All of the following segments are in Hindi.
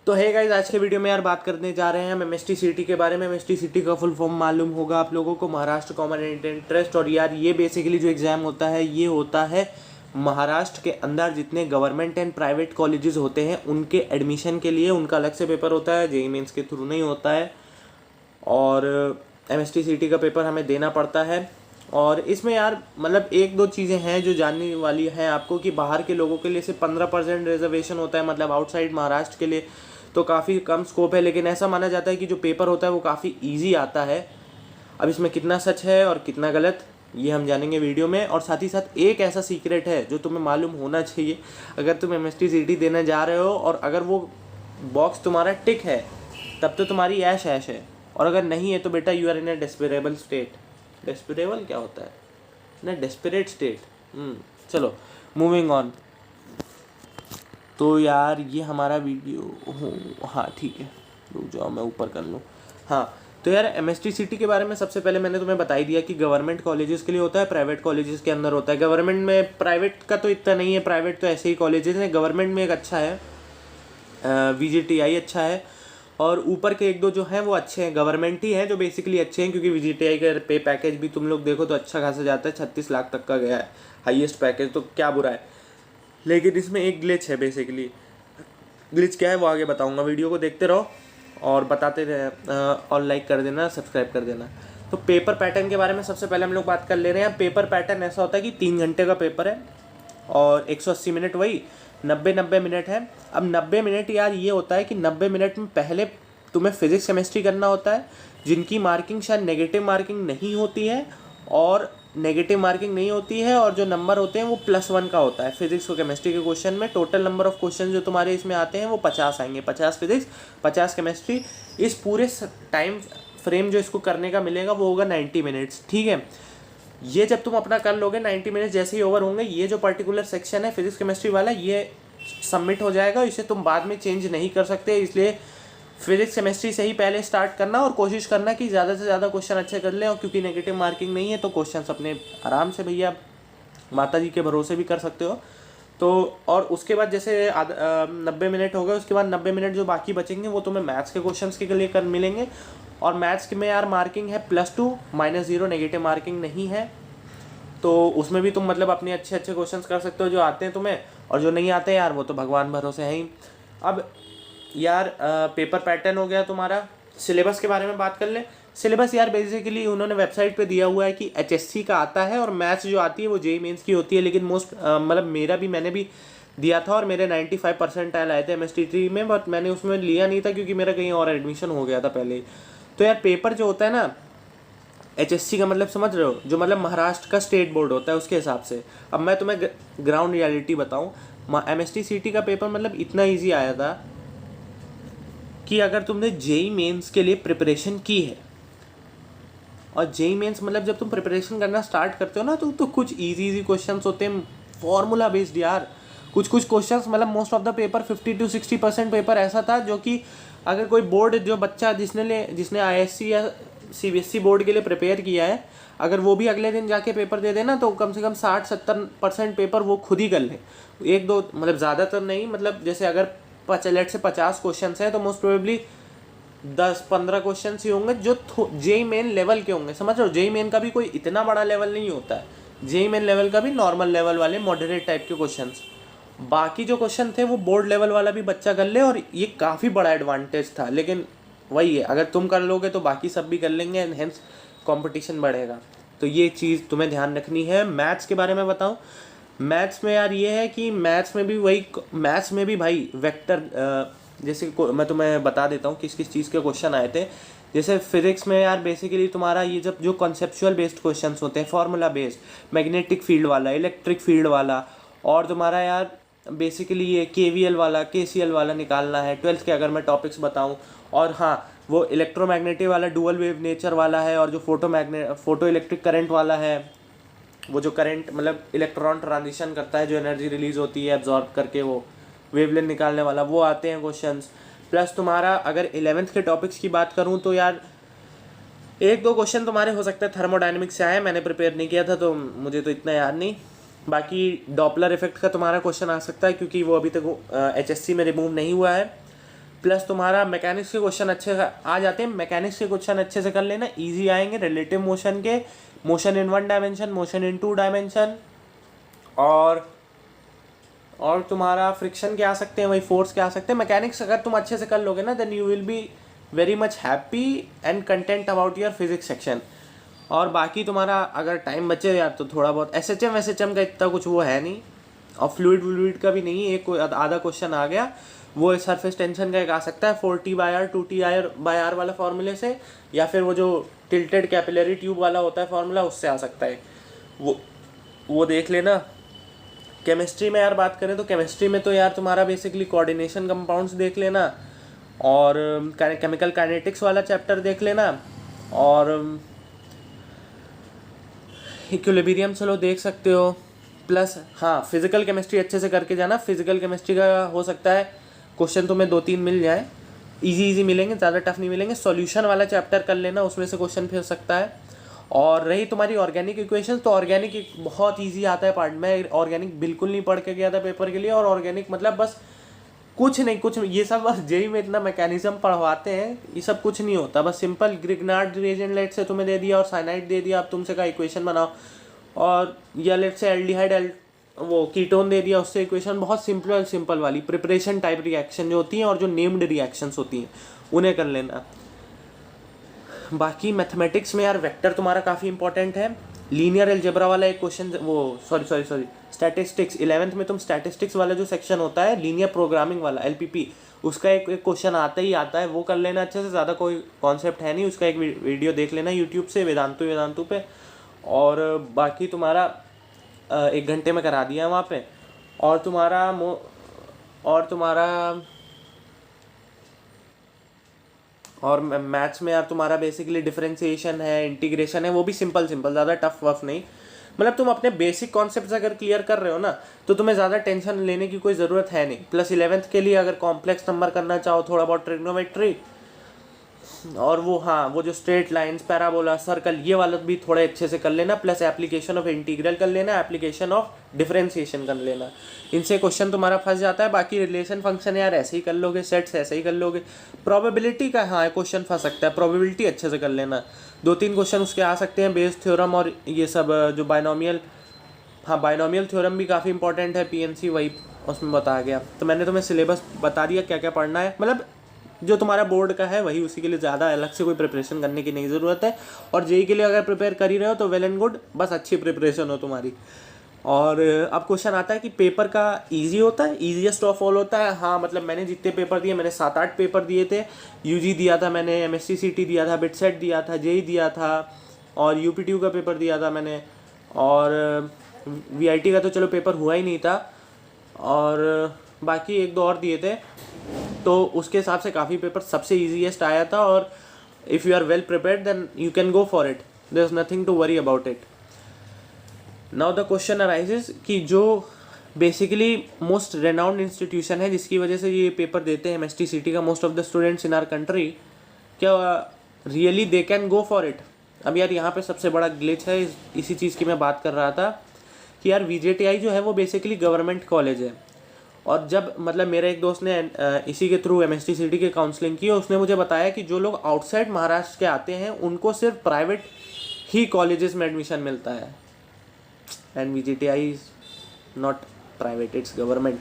तो है गाइज, आज के वीडियो में यार बात करने जा रहे हैं हम एमएसटी सीटी के बारे में। एमएसटी सीटी का फुल फॉर्म मालूम होगा आप लोगों को, महाराष्ट्र कॉमन इंटरेस्ट। और यार ये बेसिकली जो एग्ज़ाम होता है ये होता है महाराष्ट्र के अंदर जितने गवर्नमेंट एंड प्राइवेट कॉलेजेस होते हैं उनके एडमिशन के लिए उनका अलग से पेपर होता है, जेईई मेंस के थ्रू नहीं होता है। और एमएसटी सीटी का पेपर हमें देना पड़ता है। और इसमें यार मतलब एक दो चीज़ें हैं जो जानने वाली हैं आपको कि बाहर के लोगों के लिए सिर्फ 15% रिजर्वेशन होता है, मतलब आउटसाइड महाराष्ट्र के लिए तो काफ़ी कम स्कोप है। लेकिन ऐसा माना जाता है कि जो पेपर होता है वो काफ़ी ईजी आता है। अब इसमें कितना सच है और कितना गलत ये हम जानेंगे वीडियो में। और साथ ही साथ एक ऐसा सीक्रेट है जो तुम्हें मालूम होना चाहिए अगर तुम एमएसटी सीटी देने जा रहे हो, और अगर वो बॉक्स तुम्हारा टिक है तब तो तुम्हारी ऐश ऐश है, और अगर नहीं है तो बेटा you are in a desperable state. Desperable क्या होता है ना, डेस्परेट स्टेट। चलो मूविंग ऑन। तो यार ये हमारा वीडियो हाँ ठीक है, रुक जाओ मैं ऊपर कर लूँ। हाँ तो यार एमएसटी सीटी के बारे में सबसे पहले मैंने तुम्हें बता ही दिया कि गवर्नमेंट कॉलेजेस के लिए होता है, प्राइवेट कॉलेजेस के अंदर होता है। गवर्नमेंट में, प्राइवेट का तो इतना नहीं है, प्राइवेट तो ऐसे ही कॉलेजेस हैं। गवर्नमेंट में एक अच्छा है VGTI अच्छा है, और ऊपर के एक दो जो हैं वो अच्छे हैं, गवर्नमेंट ही हैं जो बेसिकली अच्छे हैं, क्योंकि VGTI का पे पैकेज भी तुम लोग देखो तो अच्छा खासा जाता है, 36 लाख तक का गया है हाईएस्ट पैकेज, तो क्या बुरा है। लेकिन इसमें एक ग्लिच है, बेसिकली ग्लिच क्या है वो आगे बताऊंगा। वीडियो को देखते रहो और बताते रहे, और लाइक कर देना, सब्सक्राइब कर देना। तो पेपर पैटर्न के बारे में सबसे पहले हम लोग बात कर ले रहे हैं। पेपर पैटर्न ऐसा होता है कि 3 घंटे का पेपर है और 180 मिनट, वही 90 मिनट है। अब 90 मिनट यार ये होता है कि 90 मिनट में पहले तुम्हें फिजिक्स केमिस्ट्री करना होता है, जिनकी मार्किंग शायद नेगेटिव मार्किंग नहीं होती है, और नेगेटिव मार्किंग नहीं होती है, और जो नंबर होते हैं वो +1 का होता है। फिजिक्स और केमिस्ट्री के क्वेश्चन में टोटल नंबर ऑफ क्वेश्चन जो तुम्हारे इसमें आते हैं वो 50 आएंगे, 50 फिजिक्स 50 केमिस्ट्री। इस पूरे टाइम फ्रेम जो इसको करने का मिलेगा वो होगा 90 मिनट्स, ठीक है। ये जब तुम अपना कर लोगे 90 मिनट जैसे ही ओवर होंगे, ये जो पर्टिकुलर सेक्शन है फिजिक्स केमिस्ट्री वाला ये सबमिट हो जाएगा, इसे तुम बाद में चेंज नहीं कर सकते। इसलिए फिजिक्स केमिस्ट्री से ही पहले स्टार्ट करना और कोशिश करना कि ज़्यादा से ज़्यादा क्वेश्चन अच्छे कर लें। और क्योंकि नेगेटिव मार्किंग नहीं है तो क्वेश्चन अपने आराम से भैया माता जी के भरोसे भी कर सकते हो। तो और उसके बाद जैसे 90 मिनट हो गए, उसके बाद 90 मिनट जो बाकी बचेंगे वो तुम्हें मैथ्स के क्वेश्चन के लिए कर मिलेंगे। और मैथ्स में यार मार्किंग है +2 -0, नेगेटिव मार्किंग नहीं है। तो उसमें भी तुम मतलब अपने अच्छे अच्छे क्वेश्चन कर सकते हो जो आते हैं तुम्हें, और जो नहीं आते यार वो तो भगवान भरोसे है ही। अब यार पेपर पैटर्न हो गया तुम्हारा। सिलेबस के बारे में बात कर ले। सिलेबस यार बेसिकली उन्होंने वेबसाइट पे दिया हुआ है कि HSC का आता है, और मैथ्स जो आती है वो जेईई मेंस की होती है। लेकिन मोस्ट मतलब मैंने भी दिया था और मेरे 95% आए थे MST में, बट मैंने उसमें लिया नहीं था क्योंकि मेरा कहीं और एडमिशन हो गया था पहले ही। तो यार पेपर जो होता है ना HSC का मतलब समझ रहे हो, जो मतलब महाराष्ट्र का स्टेट बोर्ड होता है उसके हिसाब से। अब मैं तुम्हें ग्राउंड रियलिटी बताऊँ, MST CT का पेपर मतलब इतना ईजी आया था कि अगर तुमने जेईई मेंस के लिए प्रिपरेशन की है, और जेईई मेंस मतलब जब तुम प्रिपरेशन करना स्टार्ट करते हो ना तो कुछ इजी क्वेश्चंस होते हैं, फार्मूला बेस्ड यार। कुछ क्वेश्चंस मतलब most of the paper 50 to 60% paper ऐसा था जो कि अगर कोई बोर्ड जो बच्चा जिसने ISC या CBSE बोर्ड के लिए प्रिपेयर किया है, अगर वो भी अगले दिन जाके पेपर दे देना तो कम से कम 60-70% पेपर वो खुद ही कर ले। एक दो मतलब ज़्यादातर नहीं, मतलब जैसे अगर लेट से 50 क्वेश्चन हैं तो मोस्ट प्रोबेबली 10-15 क्वेश्चन ही होंगे जो जेईई मेन लेवल के होंगे। समझ रहे हो, जेईई मेन का भी कोई इतना बड़ा लेवल नहीं होता है, जेईई मेन लेवल का भी नॉर्मल लेवल वाले मॉडरेट टाइप के क्वेश्चंस। बाकी जो क्वेश्चन थे वो बोर्ड लेवल वाला भी बच्चा कर ले, और ये काफ़ी बड़ा एडवांटेज था। लेकिन वही है, अगर तुम कर लोगे तो बाकी सब भी कर लेंगे, एंड हेंस कॉम्पिटिशन बढ़ेगा। तो ये चीज़ तुम्हें ध्यान रखनी है। मैथ्स के बारे में बताऊँ, मैथ्स में यार ये है कि मैथ्स में भी भाई वेक्टर, जैसे मैं तुम्हें बता देता हूँ किस किस चीज़ के क्वेश्चन आए थे। जैसे फिजिक्स में यार बेसिकली तुम्हारा ये जब जो कॉन्सेप्चुअल बेस्ड क्वेश्चंस होते हैं, फार्मूला बेस्ड, मैग्नेटिक फील्ड वाला, इलेक्ट्रिक फील्ड वाला, और तुम्हारा यार बेसिकली ये KVL वाला, KCL वाला निकालना है 12th के अगर मैं टॉपिक्स बताऊँ। और हाँ वो इलेक्ट्रोमैग्नेटिक वाला डुअल वेव नेचर वाला है, और जो फोटो इलेक्ट्रिक करंट वाला है, वो जो करंट मतलब इलेक्ट्रॉन ट्रांजिशन करता है, जो एनर्जी रिलीज होती है एब्जॉर्ब करके, वो वेवलेंथ निकालने वाला, वो आते हैं क्वेश्चंस। प्लस तुम्हारा अगर 11th के टॉपिक्स की बात करूं तो यार एक दो क्वेश्चन तुम्हारे हो सकता है थर्मोडायनेमिक्स से आए, मैंने प्रिपेयर नहीं किया था तो मुझे तो इतना याद नहीं। बाकी डॉपलर इफेक्ट का तुम्हारा क्वेश्चन आ सकता है क्योंकि वो अभी तक HSC में रिमूव नहीं हुआ है। प्लस तुम्हारा मैकेनिक्स के क्वेश्चन अच्छे से आ जाते हैं, मैकेनिक्स के क्वेश्चन अच्छे से कर लेना, इजी आएंगे रिलेटिव मोशन के, motion in 1 dimension, motion in 2 dimension, और तुम्हारा फ्रिक्शन के आ सकते हैं, वही फोर्स के आ सकते हैं। मैकेनिक्स अगर तुम अच्छे से कर लोगे ना, then you will be very much happy and content about your physics section. और बाकी तुम्हारा अगर टाइम बचे यार तो थोड़ा बहुत एसएचएम का इतना कुछ वो है नहीं, और फ्लूइड का भी नहीं, एक आधा क्वेश्चन आ गया, वो सरफेस टेंशन का एक आ सकता है 4T/R 2T/R वाला फॉर्मूले से, या फिर वो जो टिल्टेड कैपिलरी ट्यूब वाला होता है फॉर्मूला, उससे आ सकता है, वो देख लेना। केमिस्ट्री में यार बात करें तो केमिस्ट्री में तो यार तुम्हारा बेसिकली कोऑर्डिनेशन कंपाउंड्स देख लेना, और केमिकल काइनेटिक्स वाला चैप्टर देख लेना, और इक्विलिब्रियम चलो देख सकते हो। प्लस हाँ, फिजिकल केमिस्ट्री अच्छे से करके जाना। फिजिकल केमिस्ट्री का हो सकता है क्वेश्चन तुम्हें 2-3 मिल जाए, इजी मिलेंगे, ज़्यादा टफ नहीं मिलेंगे। सॉल्यूशन वाला चैप्टर कर लेना, उसमें से क्वेश्चन फिर सकता है। और रही तुम्हारी ऑर्गेनिक इक्वेशन, तो ऑर्गेनिक बहुत इजी आता है पार्ट में। ऑर्गेनिक बिल्कुल नहीं पढ़ के गया था पेपर के लिए, और ऑर्गेनिक मतलब बस कुछ ये सब बस जेई में इतना मैकेनिज्म पढ़वाते हैं, ये सब कुछ नहीं होता। बस सिंपल ग्रिग्नार्ड रिएजेंट लेट से तुम्हें दे दिया और साइनाइड दे दिया, अब तुमसे का इक्वेशन बनाओ, और या लेट से एल्डिहाइड वो कीटोन दे दिया, उससे इक्वेशन बहुत सिंपल वाली प्रिपरेशन टाइप रिएक्शन जो होती हैं और जो नेम्ड रिएक्शंस होती हैं उन्हें कर लेना। बाकी मैथमेटिक्स में यार वेक्टर तुम्हारा काफ़ी इंपॉर्टेंट है। लीनियर अलजेब्रा वाला एक क्वेश्चन, वो सॉरी स्टैटिस्टिक्स 11th में तुम स्टैटिस्टिक्स वाला जो सेक्शन होता है लीनियर प्रोग्रामिंग वाला LPP, उसका एक क्वेश्चन आता है, वो कर लेना अच्छे से। ज़्यादा कोई कॉन्सेप्ट है नहीं, उसका एक वीडियो देख लेना यूट्यूब से, वेदांतु पे। और बाकी तुम्हारा 1 घंटे में करा दिया वहाँ पे। और मैथ्स में यार तुम्हारा बेसिकली डिफरेंशिएशन है, इंटीग्रेशन है, वो भी सिंपल ज़्यादा टफ वफ नहीं। मतलब तुम अपने बेसिक कॉन्सेप्ट्स अगर क्लियर कर रहे हो ना, तो तुम्हें ज़्यादा टेंशन लेने की कोई ज़रूरत है नहीं। प्लस 11th के लिए अगर कॉम्प्लेक्स नंबर करना चाहो, थोड़ा बहुत ट्रिग्नोमेट्री, और वो जो स्ट्रेट लाइंस, पैराबोला, सर्कल, ये वाला भी थोड़े अच्छे से कर लेना। प्लस एप्लीकेशन ऑफ इंटीग्रल कर लेना, एप्लीकेशन ऑफ डिफरेंशिएशन कर लेना। इनसे क्वेश्चन तुम्हारा फंस जाता है। बाकी रिलेशन फंक्शन यार ऐसे ही कर लोगे, सेट्स ऐसे ही कर लोगे। प्रोबेबिलिटी का हाँ क्वेश्चन फंस सकता है, प्रोबेबिलिटी अच्छे से कर लेना। 2-3 क्वेश्चन उसके आ सकते हैं, बेस थ्योरम और ये सब जो बाइनोमियल थ्योरम भी काफ़ी इंपॉर्टेंट है, PNC वही उसमें बता गया। तो मैंने तुम्हें सिलेबस बता दिया क्या क्या पढ़ना है, मतलब जो तुम्हारा बोर्ड का है वही, उसी के लिए ज़्यादा अलग से कोई प्रिपरेशन करने की नहीं ज़रूरत है। और जेई के लिए अगर प्रिपेयर कर ही रहे हो तो वेल एंड गुड, बस अच्छी प्रिपरेशन हो तुम्हारी। और अब क्वेश्चन आता है कि पेपर का ईजी होता है, ईजीएस्ट ऑफ ऑल होता है। हाँ मतलब मैंने जितने पेपर दिए, मैंने 7-8 पेपर दिए थे। यूजी दिया था मैंने, MSc-CT दिया था, बिटसेट दिया था, जेई दिया था, और UPTU का पेपर दिया था मैंने, और VIT का तो चलो पेपर हुआ ही नहीं था, और बाकी 1-2 और दिए थे। तो उसके हिसाब से काफ़ी पेपर सबसे ईजीएस्ट आया था। और if you are well prepared then you can go for it, there is nothing to worry about it. Now the question arises कि जो बेसिकली मोस्ट रेनाउंड इंस्टीट्यूशन है जिसकी वजह से ये पेपर देते हैं MST-CT का most of the students in our country, क्या really they can go for it? अब यार यहाँ पे सबसे बड़ा ग्लिच है, इसी चीज़ की मैं बात कर रहा था कि यार VJTI जो है वो बेसिकली गवर्नमेंट कॉलेज है। और जब मतलब मेरे एक दोस्त ने इसी के थ्रू MST-CT की काउंसलिंग की, उसने मुझे बताया कि जो लोग आउटसाइड महाराष्ट्र के आते हैं उनको सिर्फ प्राइवेट ही कॉलेजेस में एडमिशन मिलता है, and VJTI is not private, it's government.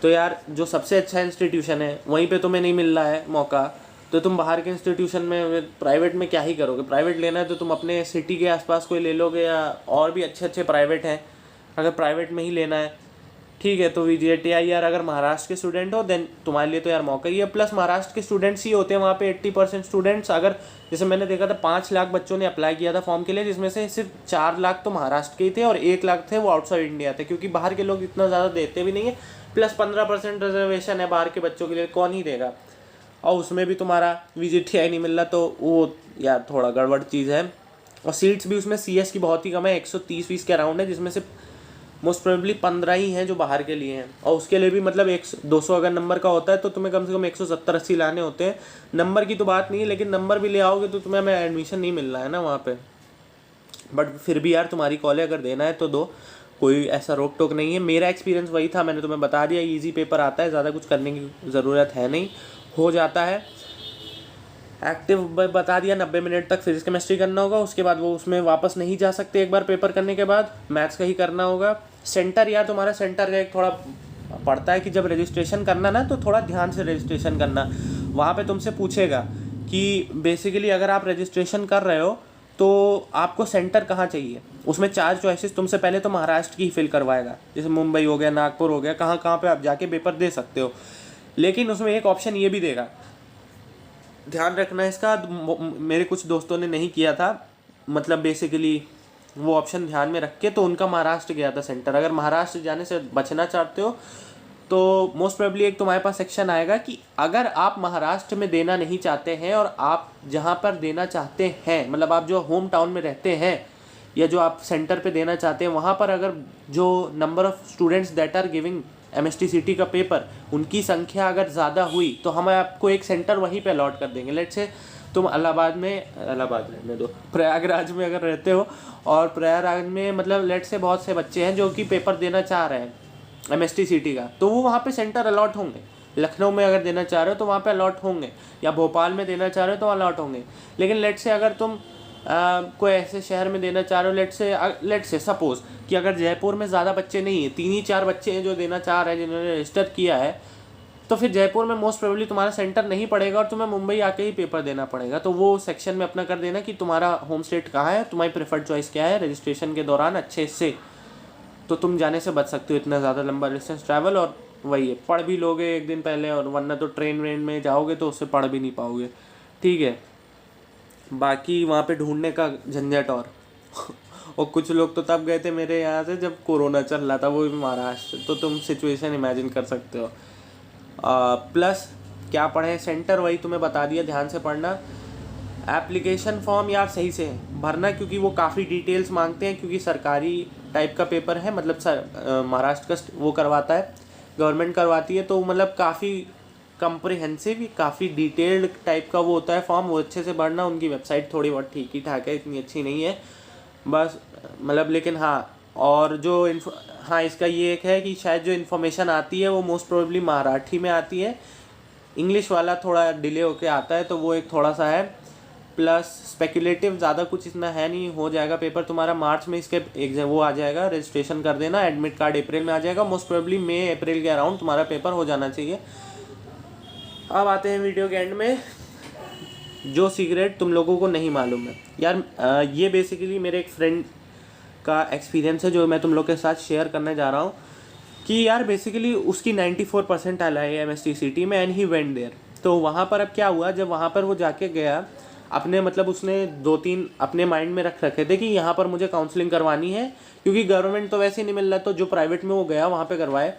तो यार जो सबसे अच्छा इंस्टीट्यूशन है वहीं पे तुम्हें नहीं मिल रहा है मौका, तो तुम बाहर के इंस्टीट्यूशन में प्राइवेट में क्या ही करोगे? प्राइवेट लेना है तो तुम अपने सिटी के आसपास कोई ले लोगे, या और भी अच्छे प्राइवेट हैं, अगर प्राइवेट में ही लेना है ठीक है। तो VJTI यार अगर महाराष्ट्र के स्टूडेंट हो देन तुम्हारे लिए तो यार मौका ही है। प्लस महाराष्ट्र के स्टूडेंट्स ही होते हैं वहाँ पे 80% स्टूडेंट्स। अगर जैसे मैंने देखा था 5 लाख बच्चों ने अप्लाई किया था फॉर्म के लिए, जिसमें से सिर्फ 4 लाख तो महाराष्ट्र के ही थे और 1 लाख थे वो आउटसाइड इंडिया थे, क्योंकि बाहर के लोग इतना ज़्यादा देते भी नहीं है। प्लस 15% रिजर्वेशन है बाहर के बच्चों के लिए, कौन ही देगा? और उसमें भी तुम्हारा VJTI नहीं मिल रहा, तो वो यार थोड़ा गड़बड़ चीज़ है। और सीट्स भी उसमें CS की बहुत ही कम है, 130-120 के अराउंड है, जिसमें से मोस्ट प्रोबेबली 15 ही हैं जो बाहर के लिए हैं। और उसके लिए भी मतलब 200 अगर नंबर का होता है तो तुम्हें कम से कम 170-80 लाने होते हैं। नंबर की तो बात नहीं है, लेकिन नंबर भी ले आओगे तो तुम्हें एडमिशन नहीं मिल रहा है ना वहाँ पे। बट फिर भी यार तुम्हारी कॉलेज अगर देना है तो दो, कोई ऐसा रोक टोक नहीं है। मेरा एक्सपीरियंस वही था, मैंने तुम्हें बता दिया, ईजी पेपर आता है, ज़्यादा कुछ करने की ज़रूरत है नहीं। हो जाता है। एक्टिव बता दिया 90 मिनट तक फिजिक्स केमिस्ट्री करना होगा, उसके बाद वो उसमें वापस नहीं जा सकते, एक बार पेपर करने के बाद मैथ्स का ही करना होगा। सेंटर यार तुम्हारा सेंटर का एक थोड़ा पड़ता है कि जब रजिस्ट्रेशन करना ना तो थोड़ा ध्यान से रजिस्ट्रेशन करना। वहाँ पे तुमसे पूछेगा कि बेसिकली अगर आप रजिस्ट्रेशन कर रहे हो तो आपको सेंटर कहाँ चाहिए। उसमें 4 चॉइसेस तुमसे पहले तो महाराष्ट्र की ही फिल करवाएगा, जैसे मुंबई हो गया, नागपुर हो गया, कहाँ कहाँ पे आप जाके पेपर दे सकते हो। लेकिन उसमें एक ऑप्शन ये भी देगा, ध्यान रखना इसका, मेरे कुछ दोस्तों ने नहीं किया था, मतलब बेसिकली वो ऑप्शन ध्यान में रख के तो उनका महाराष्ट्र गया था सेंटर। अगर महाराष्ट्र जाने से बचना चाहते हो तो मोस्ट प्रोबेबली एक तुम्हारे पास सेक्शन आएगा कि अगर आप महाराष्ट्र में देना नहीं चाहते हैं और आप जहाँ पर देना चाहते हैं, मतलब आप जो होम टाउन में रहते हैं या जो आप सेंटर पे देना चाहते हैं, वहाँ पर अगर जो number of students that are giving MSTCT का पेपर, उनकी संख्या अगर ज़्यादा हुई तो हम आपको एक सेंटर वहीं पे अलॉट कर देंगे। लेट्स से तुम इलाहाबाद रहने दो, प्रयागराज में अगर रहते हो और प्रयागराज में मतलब लेट्स से बहुत से बच्चे हैं जो कि पेपर देना चाह रहे हैं MSTCT का, तो वो वहाँ पे सेंटर अलॉट होंगे। लखनऊ में अगर देना चाह रहे हो तो वहाँ पे अलॉट होंगे, या भोपाल में देना चाह रहे हो तो अलॉट होंगे। लेकिन लेट्स से अगर तुम कोई ऐसे शहर में देना चाह रहे हो, लेट्स से सपोज कि अगर जयपुर में ज़्यादा बच्चे नहीं हैं, 3 ही 4 बच्चे हैं जो देना चाह रहे हैं, जिन्होंने रजिस्टर किया है, तो फिर जयपुर में मोस्ट प्रोबेबली तुम्हारा सेंटर नहीं पड़ेगा और तुम्हें मुंबई आके ही पेपर देना पड़ेगा। तो वो सेक्शन में अपना कर देना कि तुम्हारा होम स्टेट कहाँ है, तुम्हारी प्रेफर्ड चॉइस क्या है रजिस्ट्रेशन के दौरान अच्छे से, तो तुम जाने से बच सकते हो इतना ज़्यादा लंबा डिस्टेंस ट्रैवल। और वही है, पढ़ भी लोगे एक दिन पहले, और वरना तो ट्रेन व्रेन में जाओगे तो उससे पढ़ भी नहीं पाओगे, ठीक है। बाकी वहाँ पे ढूंढने का झंझट और कुछ लोग तो तब गए थे मेरे यहाँ से जब कोरोना चल रहा था, वो भी महाराष्ट्र, तो तुम सिचुएशन इमेजिन कर सकते हो। प्लस क्या पढ़े, सेंटर वही तुम्हें बता दिया, ध्यान से पढ़ना। एप्लीकेशन फॉर्म यार सही से भरना, क्योंकि वो काफ़ी डिटेल्स मांगते हैं, क्योंकि सरकारी टाइप का पेपर है, मतलब महाराष्ट्र का वो करवाता है, गवर्नमेंट करवाती है, तो मतलब काफ़ी कम्प्रिहेंसिव, काफ़ी डिटेल्ड टाइप का वो होता है फॉर्म, वो अच्छे से भरना। उनकी वेबसाइट थोड़ी बहुत ठीक ही ठाक है, इतनी अच्छी नहीं है बस, मतलब लेकिन हाँ। और जो हाँ इसका ये एक है कि शायद जो इन्फॉर्मेशन आती है वो मोस्ट प्रोबेबली मराठी में आती है, इंग्लिश वाला थोड़ा डिले होके आता है, तो वो एक थोड़ा सा है। प्लस स्पेकुलेटिव ज़्यादा कुछ इतना है नहीं, हो जाएगा पेपर तुम्हारा मार्च में, इसके एग्जाम वो आ जाएगा, रजिस्ट्रेशन कर देना, एडमिट कार्ड अप्रैल में आ जाएगा, मोस्ट प्रोबेबली मई अप्रैल के अराउंड तुम्हारा पेपर हो जाना चाहिए। अब आते हैं वीडियो के एंड में, जो सीक्रेट तुम लोगों को नहीं मालूम है यार, ये बेसिकली मेरे एक फ्रेंड का एक्सपीरियंस है जो मैं तुम लोग के साथ शेयर करने जा रहा हूँ कि यार बेसिकली उसकी 94% आई है MSTCT में, एंड ही वेंट देयर। तो वहाँ पर अब क्या हुआ, जब वहाँ पर वो जाके गया अपने, मतलब उसने 2-3 अपने माइंड में रख रखे थे कि यहाँ पर मुझे काउंसलिंग करवानी है, क्योंकि गवर्नमेंट तो वैसे ही नहीं मिल रहा, तो जो प्राइवेट में वो गया वहाँ पे करवाए।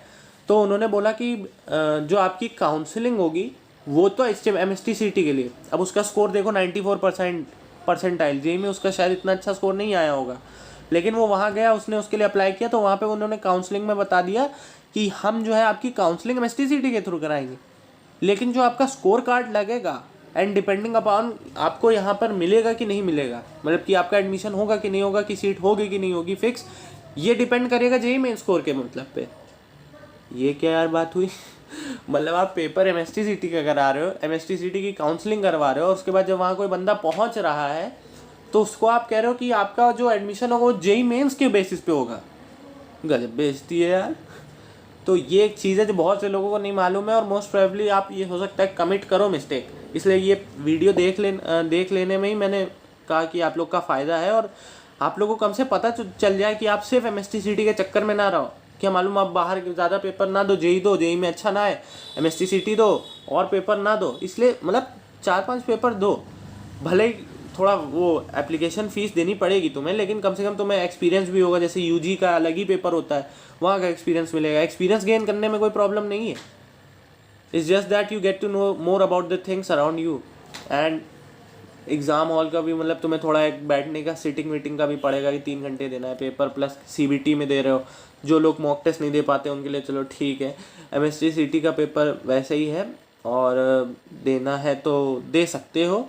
तो उन्होंने बोला कि जो आपकी काउंसलिंग होगी वो तो MSTCT के लिए, अब उसका स्कोर देखो 94% परसेंटाइल, जेई में उसका शायद इतना अच्छा स्कोर नहीं आया होगा, लेकिन वो वहाँ गया, उसने उसके लिए अप्लाई किया, तो वहाँ पे उन्होंने काउंसलिंग में बता दिया कि हम जो है आपकी काउंसलिंग MSTCT के थ्रू कराएंगे, लेकिन जो आपका स्कोर कार्ड लगेगा एंड डिपेंडिंग अपॉन आपको यहाँ पर मिलेगा कि नहीं मिलेगा, मतलब कि आपका एडमिशन होगा कि नहीं होगा, कि सीट होगी कि नहीं होगी फिक्स, ये डिपेंड करेगा जेई मेन स्कोर के मतलब पे। ये क्या यार बात हुई मतलब आप पेपर MSTCT का करा रहे हो, MSTCT की काउंसलिंग करवा रहे हो, और उसके बाद जब वहाँ कोई बंदा पहुँच रहा है तो उसको आप कह रहे हो कि आपका जो एडमिशन होगा वो जेई मेंस के बेसिस पे होगा। गजब बेइज्जती है यार। तो ये एक चीज़ है जो बहुत से लोगों को नहीं मालूम है, और मोस्ट प्रोबेबली आप ये हो सकता है कमिट करो मिस्टेक, इसलिए ये वीडियो देख लेने में ही मैंने कहा कि आप लोग का फ़ायदा है, और आप लोगों को कम से पता चल जाए कि आप सिर्फ MSTCT के चक्कर में ना रहो। क्या मालूम आप बाहर ज़्यादा पेपर ना दो, जेई दो, जेई में अच्छा ना है, MSTCT दो और पेपर ना दो, इसलिए मतलब 4-5 पेपर दो, भले ही थोड़ा वो एप्लीकेशन फ़ीस देनी पड़ेगी तुम्हें, लेकिन कम से कम तुम्हें एक्सपीरियंस भी होगा, जैसे यूजी का अलग ही पेपर होता है, वहाँ का एक्सपीरियंस मिलेगा, एक्सपीरियंस गेन करने में कोई प्रॉब्लम नहीं है, it's just that you get to know more about the things around you. And exam hall का भी मतलब तुम्हें थोड़ा एक बैठने का, सीटिंग वीटिंग का भी पड़ेगा कि 3 घंटे देना है पेपर, प्लस CBT में दे रहे हो, जो लोग मॉक टेस्ट नहीं दे पाते उनके लिए चलो ठीक है, MSTCT का पेपर वैसे ही है, और देना है तो दे सकते हो,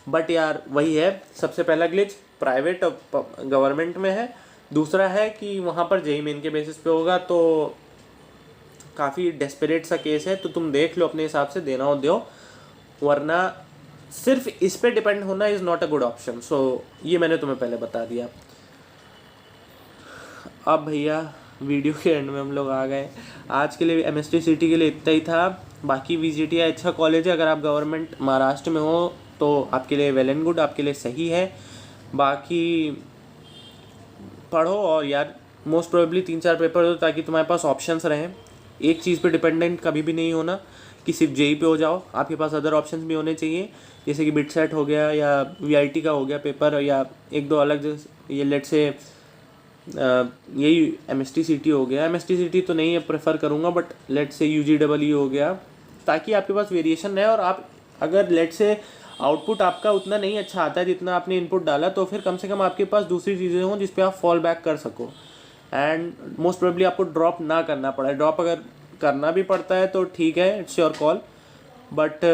बट यार वही है, सबसे पहला ग्लिच प्राइवेट और गवर्नमेंट में है, दूसरा है कि वहाँ पर जेई मेन के बेसिस पे होगा, तो काफ़ी डेस्परेट सा केस है, तो तुम देख लो अपने हिसाब से, देना हो दो। वरना सिर्फ इस पे डिपेंड होना is not a good option. So ये मैंने तुम्हें पहले बता दिया। अब भैया वीडियो के एंड में हम लोग आ गए। आज के लिए एमएसटी सिटी के लिए इतना ही था। बाकी वीजीटीआई अच्छा कॉलेज है, अगर आप गवर्नमेंट महाराष्ट्र में हो तो आपके लिए वेल एंड गुड, आपके लिए सही है। बाकी पढ़ो और यार मोस्ट प्रोबेबली 3-4 पेपर दो ताकि तुम्हारे पास ऑप्शंस रहें। एक चीज़ पे डिपेंडेंट कभी भी नहीं होना कि सिर्फ जेई पे हो जाओ, आपके पास अदर ऑप्शंस भी होने चाहिए, जैसे कि बिट सेट हो गया या वीआईटी का हो गया पेपर, या एक दो अलग ये लेट से यही एमएसटी सिटी हो गया। एमएसटी सिटी तो नहीं है प्रेफर करूँगा, बट लेट से यूजीडब्ल्यू हो गया, ताकि आपके पास वेरिएशन रहे। और आप अगर लेट से आउटपुट आपका उतना नहीं अच्छा आता है जितना आपने इनपुट डाला, तो फिर कम से कम आपके पास दूसरी चीज़ें हों जिस पे आप फॉल बैक कर सको। एंड मोस्ट प्रोबेबली आपको ड्रॉप ना करना पड़े। ड्रॉप अगर करना भी पड़ता है तो ठीक है, इट्स योर कॉल, बट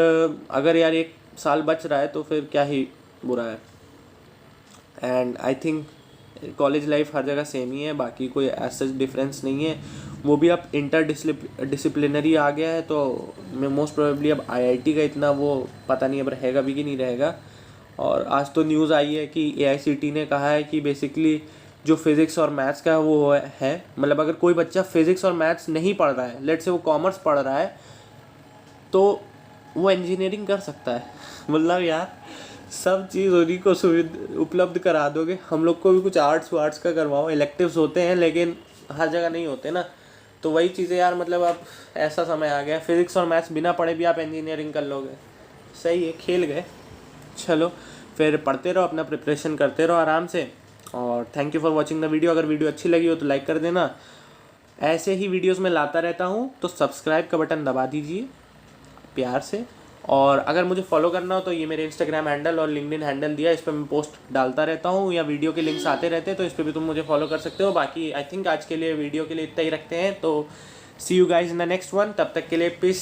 अगर यार 1 साल बच रहा है तो फिर क्या ही बुरा है। And I think college life हर जगह सेम ही है, बाकी कोई एज सच डिफरेंस नहीं है। वो भी अब इंटर डिसिप्लिनरी आ गया है, तो मैं मोस्ट प्रोबेबली अब आईआईटी का इतना वो पता नहीं अब रहेगा भी कि नहीं रहेगा। और आज तो न्यूज़ आई है कि एआईसीटी ने कहा है कि बेसिकली जो फिज़िक्स और मैथ्स का वो है, मतलब अगर कोई बच्चा फिज़िक्स और मैथ्स नहीं पढ़ रहा है, लेट से वो कॉमर्स पढ़ रहा है, तो वो इंजीनियरिंग कर सकता है। मतलब यार सब चीज़ उन्हीं को सुविधा उपलब्ध करा दोगे। हम लोग को भी कुछ आर्ट्स का करवाओ, इलेक्टिव्स होते हैं लेकिन हर जगह नहीं होते ना। तो वही चीज़ें यार, मतलब अब ऐसा समय आ गया, फिज़िक्स और मैथ्स बिना पढ़े भी आप इंजीनियरिंग कर लोगे। सही है, खेल गए। चलो फिर पढ़ते रहो, अपना प्रिपरेशन करते रहो आराम से। और thank you for watching the video. अगर वीडियो अच्छी लगी हो तो लाइक कर देना। ऐसे ही वीडियोस मैं लाता रहता हूँ, तो सब्सक्राइब का बटन दबा दीजिए प्यार से। और अगर मुझे फॉलो करना हो तो ये मेरे इंस्टाग्राम हैंडल और लिंक्डइन हैंडल दिया, इस पर मैं पोस्ट डालता रहता हूँ या वीडियो के लिंक्स आते रहते हैं, तो इस पर भी तुम मुझे फॉलो कर सकते हो। बाकी आई थिंक आज के लिए वीडियो के लिए इतना ही रखते हैं, तो see you guys in the next one. तब तक के लिए पीस।